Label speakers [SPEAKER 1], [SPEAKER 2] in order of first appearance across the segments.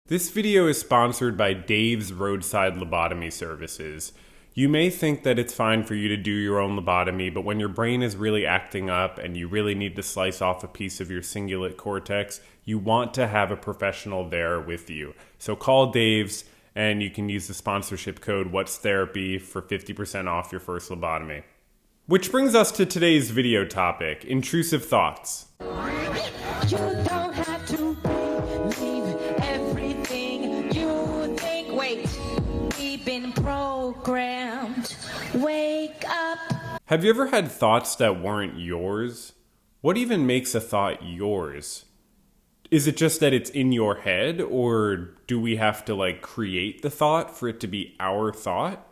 [SPEAKER 1] This video is sponsored by Dave's Roadside Lobotomy Services. You may think that it's fine for you to do your own lobotomy, but when your brain is really acting up and you really need to slice off a piece of your cingulate cortex, you want to have a professional there with you. So call Dave's and you can use the sponsorship code What's Therapy for 50% off your first lobotomy. Which brings us to today's video topic, intrusive thoughts.
[SPEAKER 2] You don't have to believe everything you think. Wait, we've been programmed. Wake up.
[SPEAKER 1] Have you ever had thoughts that weren't yours? What even makes a thought yours? Is it just that it's in your head, or do we have to create the thought for it to be our thought?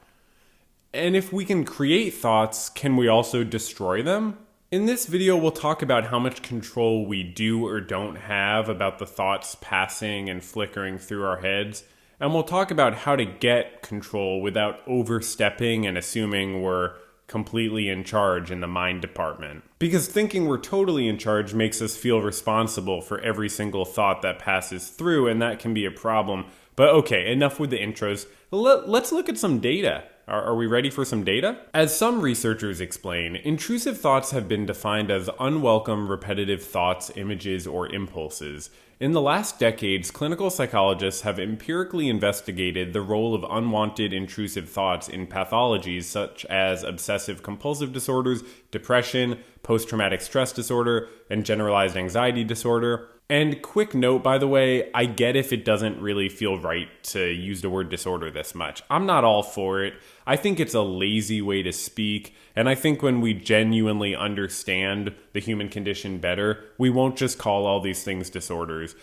[SPEAKER 1] And if we can create thoughts, can we also destroy them? In this video, we'll talk about how much control we do or don't have about the thoughts passing and flickering through our heads. And we'll talk about how to get control without overstepping and assuming we're completely in charge in the mind department. Because thinking we're totally in charge makes us feel responsible for every single thought that passes through, and that can be a problem. But okay, enough with the intros. Let's look at some data. Are we ready for some data? As some researchers explain, intrusive thoughts have been defined as unwelcome, repetitive thoughts, images, or impulses. In the last decades, clinical psychologists have empirically investigated the role of unwanted intrusive thoughts in pathologies such as obsessive-compulsive disorders, depression, post-traumatic stress disorder, and generalized anxiety disorder. And quick note, by the way, I get if it doesn't really feel right to use the word disorder this much. I'm not all for it. I think it's a lazy way to speak, and I think when we genuinely understand the human condition better, we won't just call all these things disorders.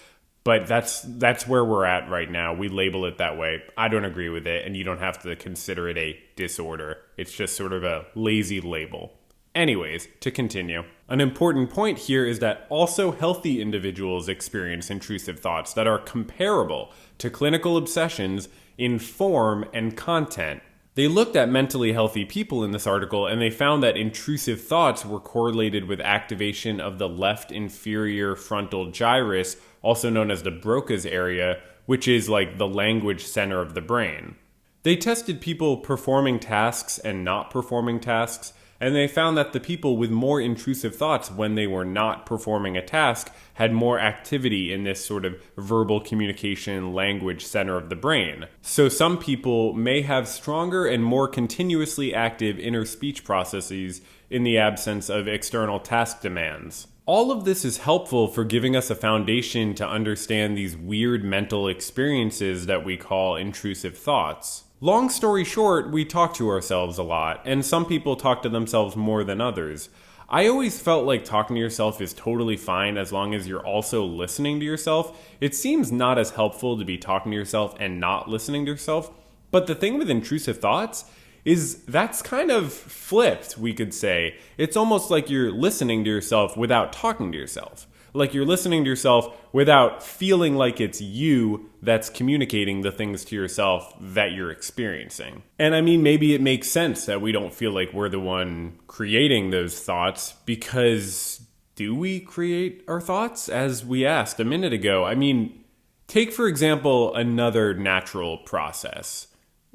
[SPEAKER 1] But that's where we're at right now. We label it that way. I don't agree with it, and you don't have to consider it a disorder. It's just sort of a lazy label. Anyways, to continue. An important point here is that also healthy individuals experience intrusive thoughts that are comparable to clinical obsessions in form and content. They looked at mentally healthy people in this article, and they found that intrusive thoughts were correlated with activation of the left inferior frontal gyrus, also known as the Broca's area, which is like the language center of the brain. They tested people performing tasks and not performing tasks, and they found that the people with more intrusive thoughts when they were not performing a task had more activity in this sort of verbal communication language center of the brain. So some people may have stronger and more continuously active inner speech processes in the absence of external task demands. All of this is helpful for giving us a foundation to understand these weird mental experiences that we call intrusive thoughts. Long story short, we talk to ourselves a lot, and some people talk to themselves more than others. I always felt like talking to yourself is totally fine as long as you're also listening to yourself. It seems not as helpful to be talking to yourself and not listening to yourself. But the thing with intrusive thoughts is that's kind of flipped, we could say. It's almost like you're listening to yourself without talking to yourself. Like you're listening to yourself without feeling like it's you that's communicating the things to yourself that you're experiencing. And I mean, maybe it makes sense that we don't feel like we're the one creating those thoughts, because do we create our thoughts, as we asked a minute ago? I mean, take for example another natural process,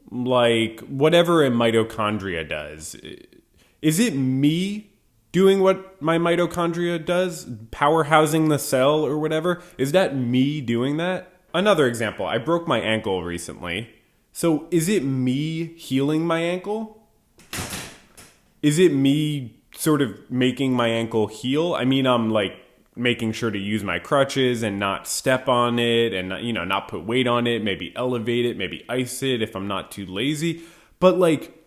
[SPEAKER 1] like whatever a mitochondria does. Is it me doing what my mitochondria does, power housing the cell or whatever? Is that me doing that? Another example, I broke my ankle recently. So is it me healing my ankle? Is it me sort of making my ankle heal? I mean, I'm making sure to use my crutches and not step on it and not put weight on it, maybe elevate it, maybe ice it if I'm not too lazy. But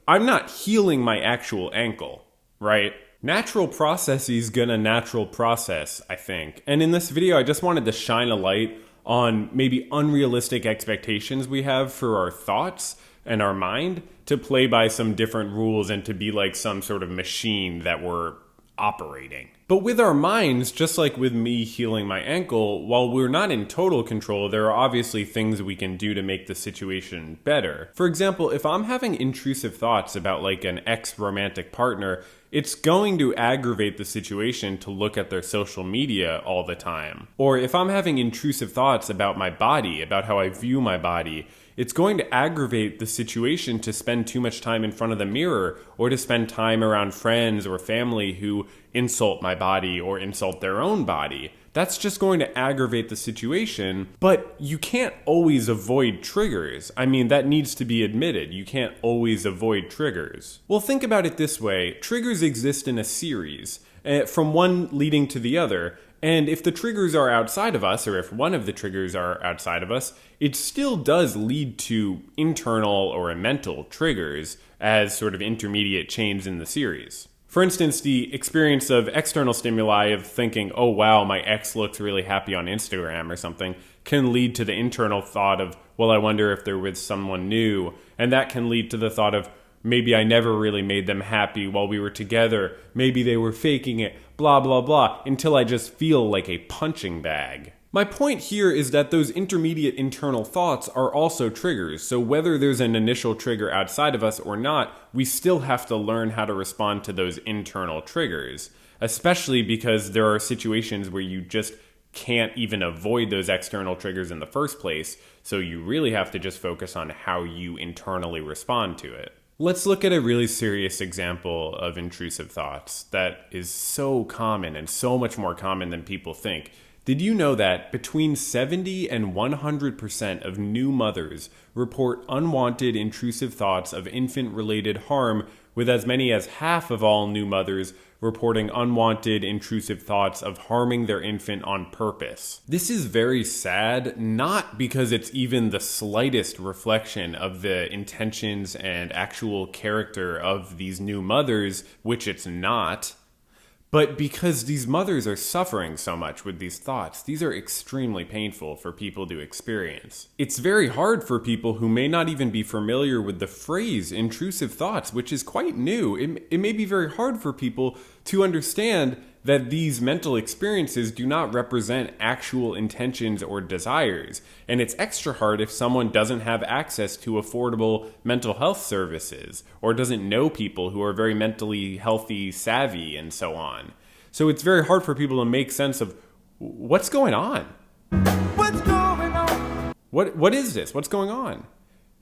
[SPEAKER 1] I'm not healing my actual ankle, right? Natural processes gonna natural process, I think. And in this video, I just wanted to shine a light on maybe unrealistic expectations we have for our thoughts and our mind to play by some different rules and to be like some sort of machine that we're operating. But with our minds, just like with me healing my ankle, while we're not in total control, there are obviously things we can do to make the situation better. For example, if I'm having intrusive thoughts about like an ex-romantic partner, it's going to aggravate the situation to look at their social media all the time. Or if I'm having intrusive thoughts about my body, about how I view my body, it's going to aggravate the situation to spend too much time in front of the mirror or to spend time around friends or family who insult my body or insult their own body. That's just going to aggravate the situation, but you can't always avoid triggers. I mean, that needs to be admitted. You can't always avoid triggers. Well, think about it this way. Triggers exist in a series, from one leading to the other. And if the triggers are outside of us, or if one of the triggers are outside of us, it still does lead to internal or mental triggers as sort of intermediate chains in the series. For instance, the experience of external stimuli of thinking, oh wow, my ex looks really happy on Instagram or something, can lead to the internal thought of, well, I wonder if they're with someone new. And that can lead to the thought of, maybe I never really made them happy while we were together. Maybe they were faking it, blah, blah, blah, until I just feel like a punching bag. My point here is that those intermediate internal thoughts are also triggers, so whether there's an initial trigger outside of us or not, we still have to learn how to respond to those internal triggers, especially because there are situations where you just can't even avoid those external triggers in the first place, so you really have to just focus on how you internally respond to it. Let's look at a really serious example of intrusive thoughts that is so common and so much more common than people think. Did you know that between 70 and 100% of new mothers report unwanted intrusive thoughts of infant-related harm, with as many as half of all new mothers reporting unwanted intrusive thoughts of harming their infant on purpose? This is very sad, not because it's even the slightest reflection of the intentions and actual character of these new mothers, which it's not, but because these mothers are suffering so much with these thoughts. These are extremely painful for people to experience. It's very hard for people who may not even be familiar with the phrase intrusive thoughts, which is quite new. It may be very hard for people to understand that these mental experiences do not represent actual intentions or desires. And it's extra hard if someone doesn't have access to affordable mental health services or doesn't know people who are very mentally healthy, savvy, and so on. So it's very hard for people to make sense of what's going on. What's going on? What is this? What's going on?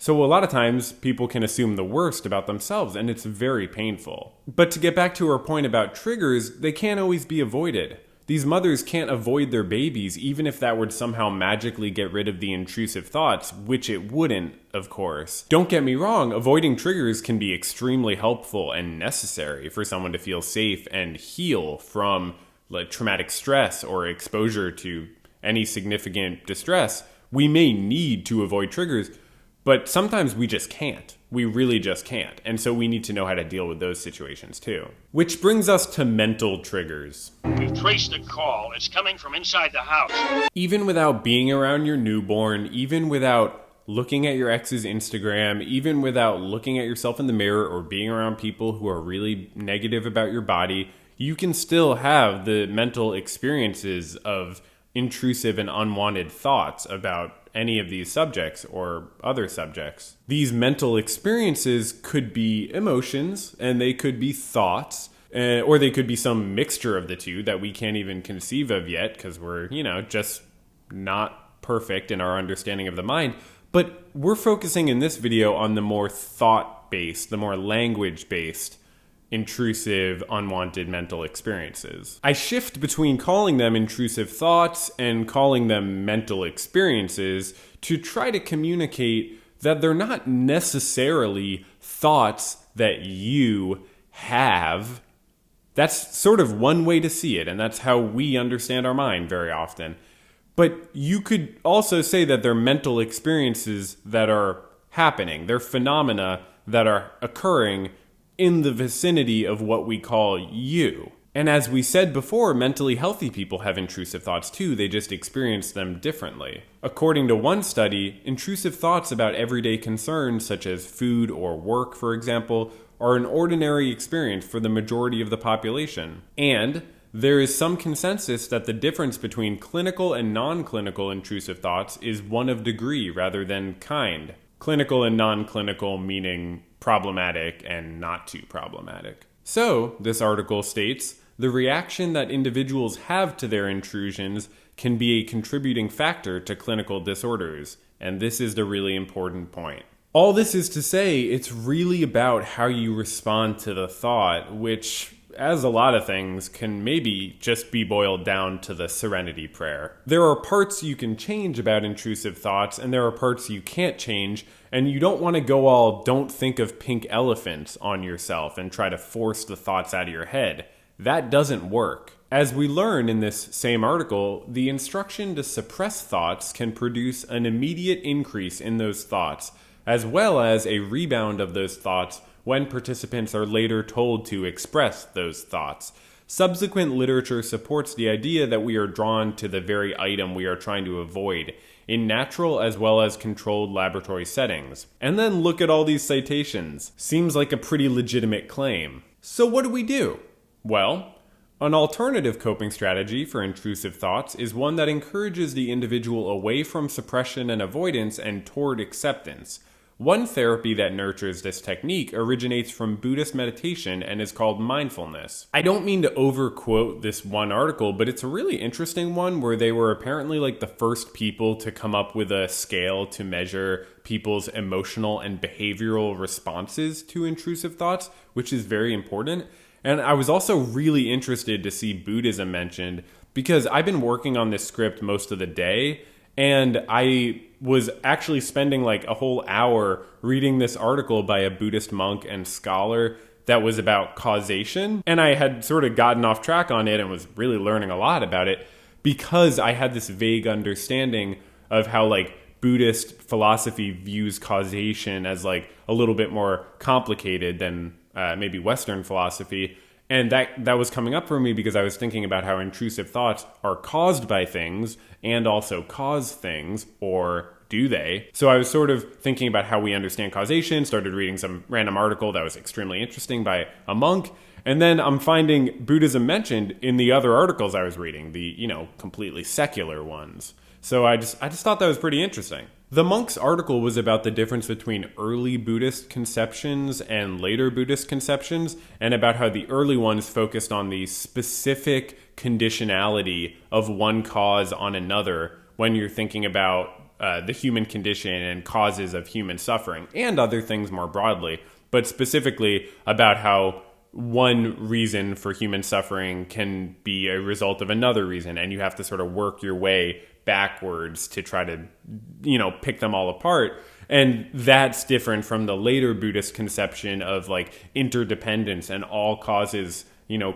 [SPEAKER 1] So a lot of times people can assume the worst about themselves, and it's very painful. But to get back to our point about triggers, they can't always be avoided. These mothers can't avoid their babies, even if that would somehow magically get rid of the intrusive thoughts, which it wouldn't, of course. Don't get me wrong, avoiding triggers can be extremely helpful and necessary for someone to feel safe and heal from traumatic stress or exposure to any significant distress. We may need to avoid triggers, but sometimes we just can't. We really just can't. And so we need to know how to deal with those situations too. Which brings us to mental triggers.
[SPEAKER 3] We've traced the call. It's coming from inside the house.
[SPEAKER 1] Even without being around your newborn, even without looking at your ex's Instagram, even without looking at yourself in the mirror or being around people who are really negative about your body, you can still have the mental experiences of intrusive and unwanted thoughts about any of these subjects or other subjects. These mental experiences could be emotions, and they could be thoughts, or they could be some mixture of the two that we can't even conceive of yet because we're, just not perfect in our understanding of the mind. But we're focusing in this video on the more thought-based, the more language-based intrusive, unwanted mental experiences. I shift between calling them intrusive thoughts and calling them mental experiences to try to communicate that they're not necessarily thoughts that you have. That's sort of one way to see it, and that's how we understand our mind very often. But you could also say that they're mental experiences that are happening. They're phenomena that are occurring in the vicinity of what we call you. And as we said before, mentally healthy people have intrusive thoughts too, they just experience them differently. According to one study, intrusive thoughts about everyday concerns such as food or work, for example, are an ordinary experience for the majority of the population. And there is some consensus that the difference between clinical and non-clinical intrusive thoughts is one of degree rather than kind. Clinical and non-clinical meaning problematic and not too problematic. So, this article states, the reaction that individuals have to their intrusions can be a contributing factor to clinical disorders, and this is the really important point. All this is to say, it's really about how you respond to the thought, which, as a lot of things, can maybe just be boiled down to the serenity prayer. There are parts you can change about intrusive thoughts, and there are parts you can't change, and you don't want to go all don't think of pink elephants on yourself and try to force the thoughts out of your head. That doesn't work. As we learn in this same article, the instruction to suppress thoughts can produce an immediate increase in those thoughts, as well as a rebound of those thoughts when participants are later told to express those thoughts. Subsequent literature supports the idea that we are drawn to the very item we are trying to avoid, in natural as well as controlled laboratory settings. And then look at all these citations. Seems like a pretty legitimate claim. So what do? Well, an alternative coping strategy for intrusive thoughts is one that encourages the individual away from suppression and avoidance and toward acceptance. One therapy that nurtures this technique originates from Buddhist meditation and is called mindfulness. I don't mean to overquote this one article, but it's a really interesting one where they were apparently like the first people to come up with a scale to measure people's emotional and behavioral responses to intrusive thoughts, which is very important. And I was also really interested to see Buddhism mentioned because I've been working on this script most of the day, and I was actually spending like a whole hour reading this article by a Buddhist monk and scholar that was about causation. And I had sort of gotten off track on it and was really learning a lot about it because I had this vague understanding of how like Buddhist philosophy views causation as like a little bit more complicated than maybe Western philosophy. And that was coming up for me because I was thinking about how intrusive thoughts are caused by things and also cause things, or do they? So I was sort of thinking about how we understand causation, started reading some random article that was extremely interesting by a monk, and then I'm finding Buddhism mentioned in the other articles I was reading, the, completely secular ones. So I just thought that was pretty interesting. The monk's article was about the difference between early Buddhist conceptions and later Buddhist conceptions, and about how the early ones focused on the specific conditionality of one cause on another when you're thinking about the human condition and causes of human suffering, and other things more broadly, but specifically about how one reason for human suffering can be a result of another reason, and you have to sort of work your way backwards to try to, pick them all apart. And that's different from the later Buddhist conception of like interdependence and all causes,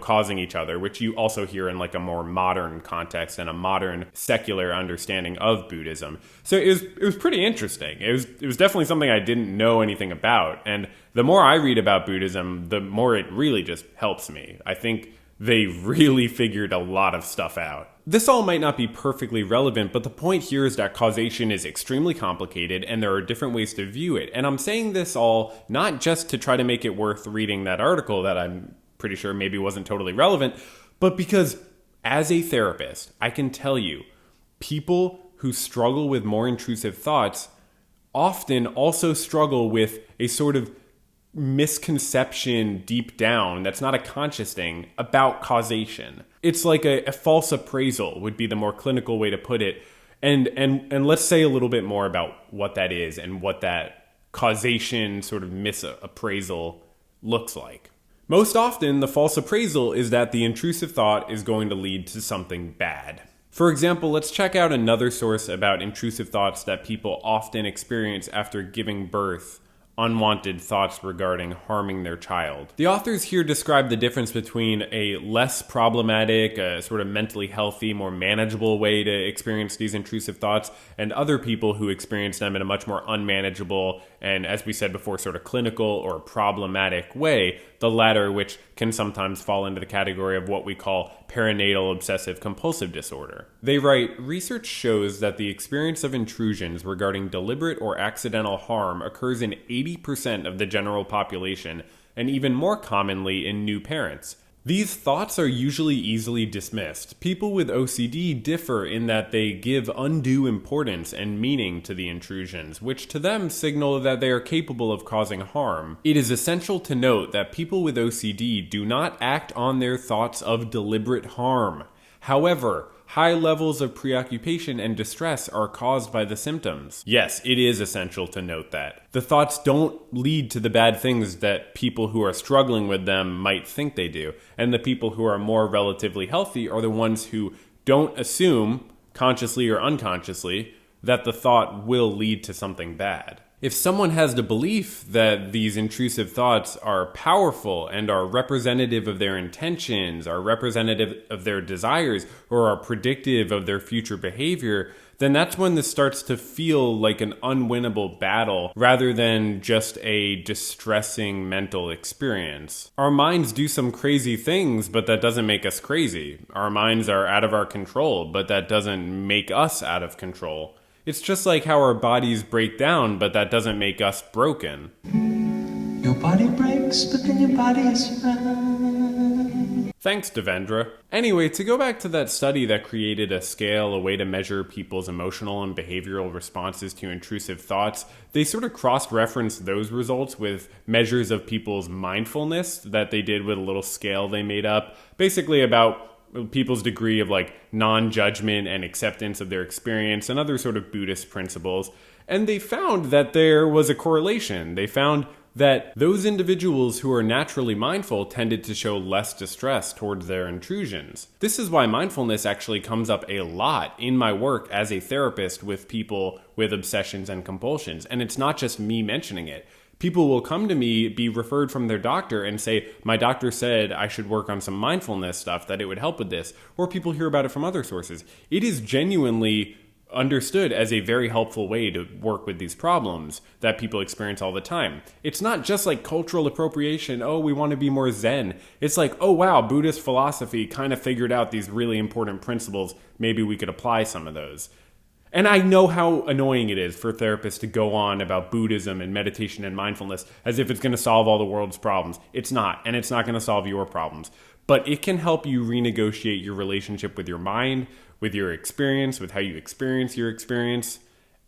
[SPEAKER 1] causing each other, which you also hear in like a more modern context and a modern secular understanding of Buddhism. So it was pretty interesting. It was definitely something I didn't know anything about. And the more I read about Buddhism, the more it really just helps me. I think they really figured a lot of stuff out. This all might not be perfectly relevant, but the point here is that causation is extremely complicated and there are different ways to view it. And I'm saying this all not just to try to make it worth reading that article that I'm pretty sure maybe wasn't totally relevant, but because as a therapist, I can tell you, people who struggle with more intrusive thoughts often also struggle with a sort of misconception deep down that's not a conscious thing about causation. It's like a false appraisal would be the more clinical way to put it. And let's say a little bit more about what that is and what that causation sort of misappraisal looks like. Most often, the false appraisal is that the intrusive thought is going to lead to something bad. For example, let's check out another source about intrusive thoughts that people often experience after giving birth: unwanted thoughts regarding harming their child. The authors here describe the difference between a less problematic, sort of mentally healthy, more manageable way to experience these intrusive thoughts, and other people who experience them in a much more unmanageable and, as we said before, sort of clinical or problematic way, the latter which can sometimes fall into the category of what we call perinatal obsessive compulsive disorder. They write, research shows that the experience of intrusions regarding deliberate or accidental harm occurs in 80% of the general population, and even more commonly in new parents. These thoughts are usually easily dismissed. People with OCD differ in that they give undue importance and meaning to the intrusions, which to them signal that they are capable of causing harm. It is essential to note that people with OCD do not act on their thoughts of deliberate harm. However, high levels of preoccupation and distress are caused by the symptoms. Yes, it is essential to note that. The thoughts don't lead to the bad things that people who are struggling with them might think they do. And the people who are more relatively healthy are the ones who don't assume, consciously or unconsciously, that the thought will lead to something bad. If someone has the belief that these intrusive thoughts are powerful and are representative of their intentions, are representative of their desires, or are predictive of their future behavior, then that's when this starts to feel like an unwinnable battle rather than just a distressing mental experience. Our minds do some crazy things, but that doesn't make us crazy. Our minds are out of our control, but that doesn't make us out of control. It's just like how our bodies break down, but that doesn't make us broken.
[SPEAKER 4] Your body breaks, but then your body is fine.
[SPEAKER 1] Thanks, Devendra. Anyway, to go back to that study that created a scale, a way to measure people's emotional and behavioral responses to intrusive thoughts, they sort of cross-referenced those results with measures of people's mindfulness that they did with a little scale they made up, basically about people's degree of like non-judgment and acceptance of their experience and other sort of Buddhist principles. And they found that there was a correlation. They found that those individuals who are naturally mindful tended to show less distress towards their intrusions. This is why mindfulness actually comes up a lot in my work as a therapist with people with obsessions and compulsions. And it's not just me mentioning it. People will come to me, be referred from their doctor and say, my doctor said I should work on some mindfulness stuff, that it would help with this. Or people hear about it from other sources. It is genuinely understood as a very helpful way to work with these problems that people experience all the time. It's not just like cultural appropriation, oh, we want to be more Zen. It's like, oh wow, Buddhist philosophy kind of figured out these really important principles. Maybe we could apply some of those. And I know how annoying it is for therapists to go on about Buddhism and meditation and mindfulness as if it's going to solve all the world's problems. It's not, and it's not going to solve your problems. But it can help you renegotiate your relationship with your mind, with your experience, with how you experience your experience.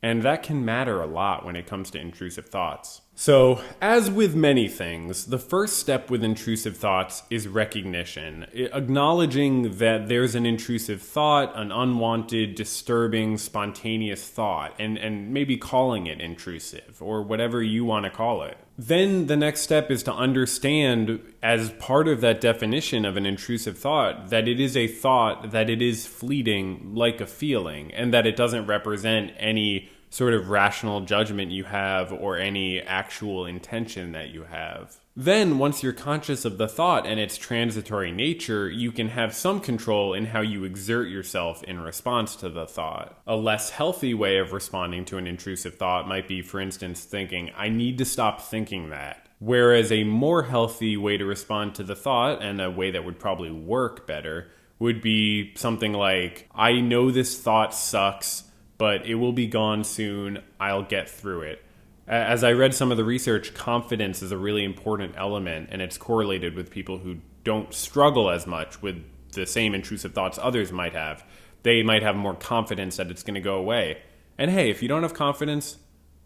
[SPEAKER 1] And that can matter a lot when it comes to intrusive thoughts. So, as with many things, the first step with intrusive thoughts is recognition. Acknowledging that there's an intrusive thought, an unwanted, disturbing, spontaneous thought, and maybe calling it intrusive, or whatever you want to call it. Then the next step is to understand, as part of that definition of an intrusive thought, that it is a thought, that it is fleeting like a feeling, and that it doesn't represent any sort of rational judgment you have or any actual intention that you have. Then, once you're conscious of the thought and its transitory nature, you can have some control in how you exert yourself in response to the thought. A less healthy way of responding to an intrusive thought might be, for instance, thinking, I need to stop thinking that. Whereas a more healthy way to respond to the thought, and a way that would probably work better, would be something like, I know this thought sucks, but it will be gone soon. I'll get through it. As I read some of the research, confidence is a really important element, and it's correlated with people who don't struggle as much with the same intrusive thoughts others might have. They might have more confidence that it's going to go away. And hey, if you don't have confidence,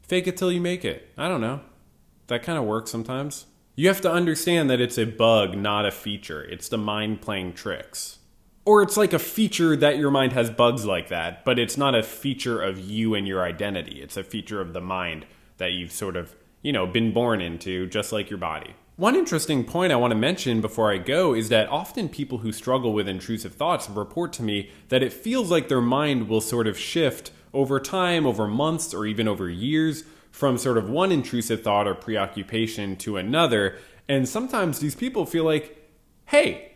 [SPEAKER 1] fake it till you make it. I don't know. That kind of works sometimes. You have to understand that it's a bug, not a feature. It's the mind playing tricks. Or it's like a feature that your mind has bugs like that, but it's not a feature of you and your identity. It's a feature of the mind that you've sort of, been born into, just like your body. One interesting point I want to mention before I go is that often people who struggle with intrusive thoughts report to me that it feels like their mind will sort of shift over time, over months, or even over years, from sort of one intrusive thought or preoccupation to another. And sometimes these people feel like, hey,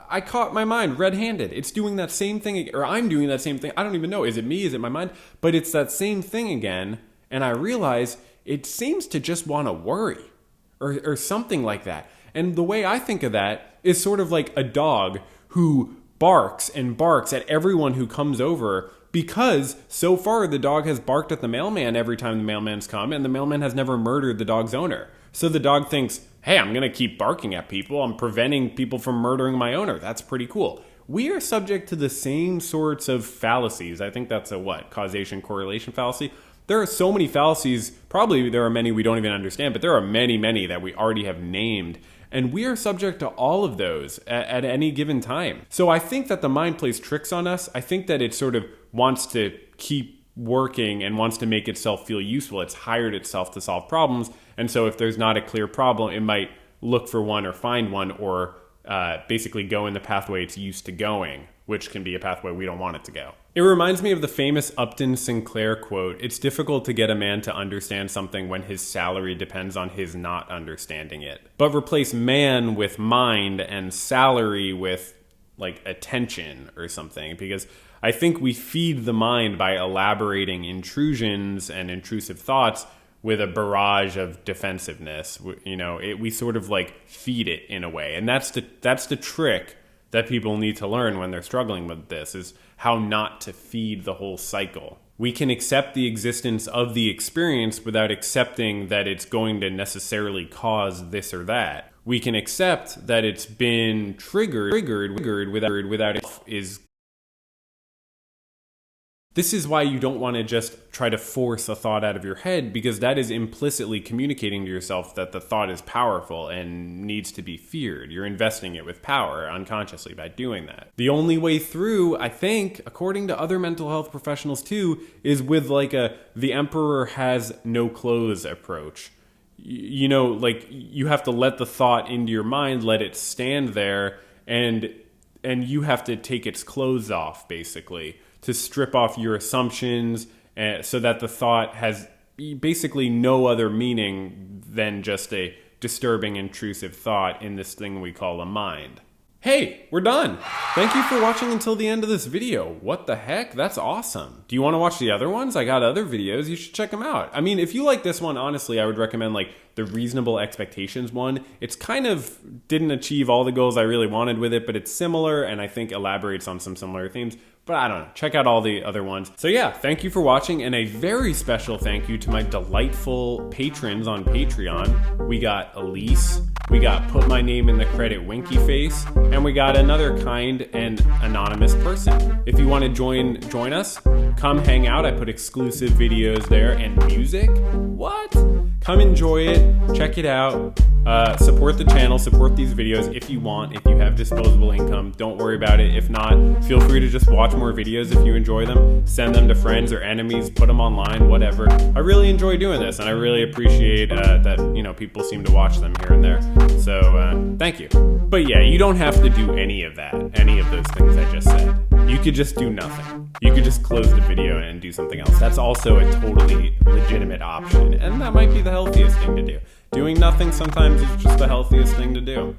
[SPEAKER 1] I caught my mind red-handed. It's doing that same thing, or I'm doing that same thing. I don't even know. Is it me? Is it my mind? But it's that same thing again. And I realize it seems to just want to worry or something like that. And the way I think of that is sort of like a dog who barks and barks at everyone who comes over Because so far the dog has barked at the mailman every time the mailman's come, and the mailman has never murdered the dog's owner. So the dog thinks, hey, I'm going to keep barking at people. I'm preventing people from murdering my owner. That's pretty cool. We are subject to the same sorts of fallacies. I think that's a causation correlation fallacy. There are so many fallacies. Probably there are many we don't even understand, but there are many, many that we already have named. And we are subject to all of those at any given time. So I think that the mind plays tricks on us. I think that it sort of wants to keep working and wants to make itself feel useful. It's hired itself to solve problems. And so if there's not a clear problem, it might look for one or find one, or basically go in the pathway it's used to going, which can be a pathway we don't want it to go. It reminds me of the famous Upton Sinclair quote, "It's difficult to get a man to understand something when his salary depends on his not understanding it." But replace man with mind and salary with like attention or something, because I think we feed the mind by elaborating intrusions and intrusive thoughts with a barrage of defensiveness. We sort of like feed it in a way. And that's the trick that people need to learn when they're struggling with this, is how not to feed the whole cycle. We can accept the existence of the experience without accepting that it's going to necessarily cause this or that. We can accept that it's been triggered without it is. This is why you don't want to just try to force a thought out of your head, because that is implicitly communicating to yourself that the thought is powerful and needs to be feared. You're investing it with power unconsciously by doing that. The only way through, I think, according to other mental health professionals too, is with like the emperor has no clothes approach. You have to let the thought into your mind, let it stand there, and you have to take its clothes off, basically, to strip off your assumptions, so that the thought has basically no other meaning than just a disturbing, intrusive thought in this thing we call a mind. Hey, we're done. Thank you for watching until the end of this video. What the heck? That's awesome. Do you want to watch the other ones? I got other videos. You should check them out. I mean, if you like this one, honestly, I would recommend like the Reasonable Expectations one. It's kind of didn't achieve all the goals I really wanted with it, but it's similar and I think elaborates on some similar themes. But I don't know. Check out all the other ones. So yeah, thank you for watching, and a very special thank you to my delightful patrons on Patreon. We got Elise, we got Put My Name in the Credit Winky Face, and we got another kind and anonymous person. If you want to join us, come hang out. I put exclusive videos there and music. What? Come enjoy it, check it out, support the channel, support these videos if you want. If you have disposable income, don't worry about it. If not, feel free to just watch more videos if you enjoy them. Send them to friends or enemies, put them online, whatever. I really enjoy doing this, and I really appreciate that people seem to watch them here and there. So thank you. But yeah, you don't have to do any of that, any of those things I just said. You could just do nothing. You could just close the video and do something else. That's also a totally legitimate option, and that might be the healthiest thing to do. Doing nothing sometimes is just the healthiest thing to do.